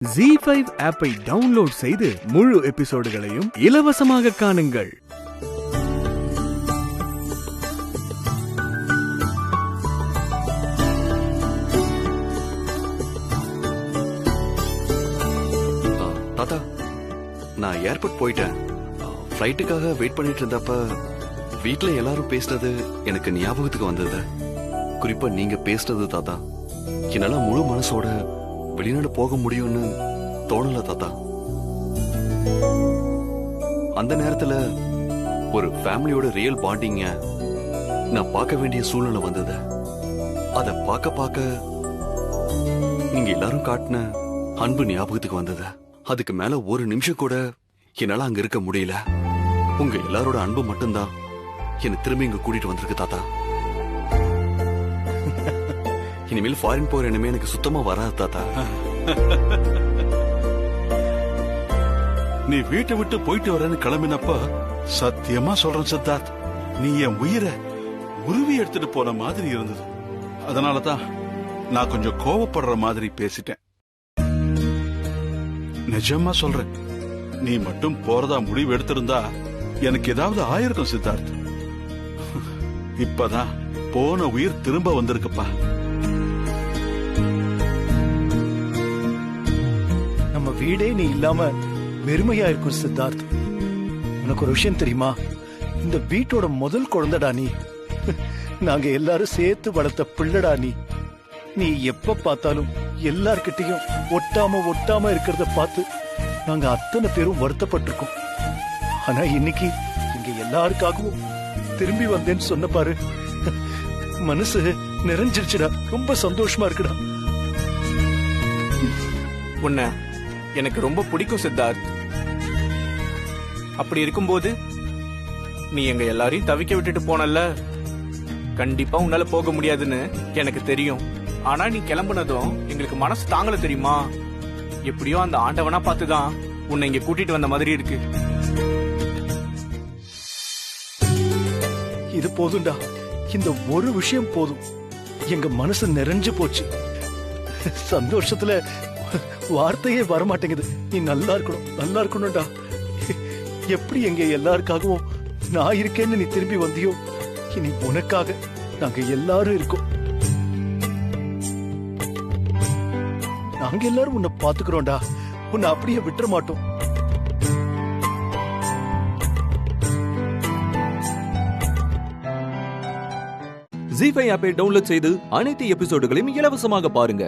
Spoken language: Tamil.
ZEE5 ஆப்பை டவுன்லோட் செய்து முழு எபிசோடுகளையும் இலவசமாக காணுங்கள். தாத்தா, நான் ஏர்போர்ட் போயிட்டேன். ஃப்ளைட்டுக்காக வெயிட் பண்ணிட்டு இருந்தப்ப வீட்டுல எல்லாரும் பேசுறது எனக்கு ஞாபகத்துக்கு வந்தது. குறிப்பா நீங்க பேசுறது தாத்தா, என்னால முழு மனசோட வெளிநாடு போக முடியும்னு தோணல தாத்தா. அந்த நேரத்துல ஒரு ஃபேமிலியோட ரியல் பாண்டிங்க நான் பார்க்க வேண்டிய சூழ்நிலை வந்தது. அத பார்க்க நீங்க எல்லாரும் காட்டின அன்பு ஞாபகத்துக்கு வந்தது. அதுக்கு மேல ஒரு நிமிஷம் கூட என்னால அங்க இருக்க முடியல. உங்க எல்லாரோட அன்பு மட்டும்தான் என்ன திரும்பி இங்க கூட்டிட்டு வந்திருக்கு தாத்தா. இனிமேல் ஃபாரின் போற எண்ணமே எனக்கு சுத்தமா வராது தாத்தா. நீ வீட்டை விட்டு போயிட்டு வரேன்னு கிளம்பினப்ப சத்தியமா சொல்றேன் சித்தார்த், நீ என் உயிரை உருவி எடுத்துட்டு போன மாதிரி இருந்தது. அதனாலதான் நான் கொஞ்சம் கோவப்படுற மாதிரி பேசிட்டேன். நிஜமா சொல்றேன், நீ மட்டும் போறதா முடிவு எடுத்திருந்தா எனக்கு ஏதாவது ஆயிருக்கும் சித்தார்த். இப்பதான் போன உயிர் திரும்ப வந்திருக்குப்பா. நம்ம வீடே நீ இல்லாம வெறுமையா இருக்கும் சித்தார்த். உனக்கு ஒரு விஷயம் தெரியுமா? இந்த வீட்டோட முதல் குழந்தைடா நீ. நாங்க எல்லாரும் சேர்த்து வளர்த்த பிள்ளடா நீ. நீ எப்ப பார்த்தாலும் எல்லார்கிட்டையும் ஒட்டாம இருக்கிறத பார்த்து நாங்க அத்தனை பேரும் வருத்தப்பட்டிருக்கோம். ஆனா இன்னைக்கு இங்க எல்லாருக்காகவும் திரும்பி வந்தேன்னு சொன்ன பாரு, மனசு நிறைஞ்சிருச்சுடா. ரொம்ப சந்தோஷமா இருக்குடா. உன்னை எனக்கு ரொம்ப பிடிக்கும் சித்தார்த். அப்படி இருக்கும்போது நீ எங்க எல்லாரையும் தவிக்க விட்டுட்டு போனல, கண்டிப்பா உன்னால போக முடியாதுன்னு எனக்கு தெரியும். ஆனா நீ கிளம்புனதும் எங்களுக்கு மனசு தாங்கல தெரியுமா? எப்படியோ அந்த ஆண்டவனா பார்த்துதான் உன்னை இங்க கூட்டிட்டு வந்த மாதிரி இருக்கு. இது போதும்டா, இந்த ஒரு விஷயம் போதும். எங்க மனசு நிறைஞ்சு போச்சு. சந்தோஷத்துல வார்த்தையே வரமாட்டேங்குது. நீ நல்லா இருக்கணும்டா. எப்படி எங்க எல்லாருக்காகவும் நான் இருக்கேன்னு நீ திரும்பி வந்தியோ, இனி உனக்காக நாங்க எல்லாரும் இருக்கோம். நாங்க எல்லாரும் உன்னை பாத்துக்கிறோம்டா. உன்னை அப்படியே விட்டுற மாட்டோம். ZEE5 ஆப்பை டவுன்லோட் செய்து அனைத்து எபிசோடுகளையும் இலவசமாக பாருங்க.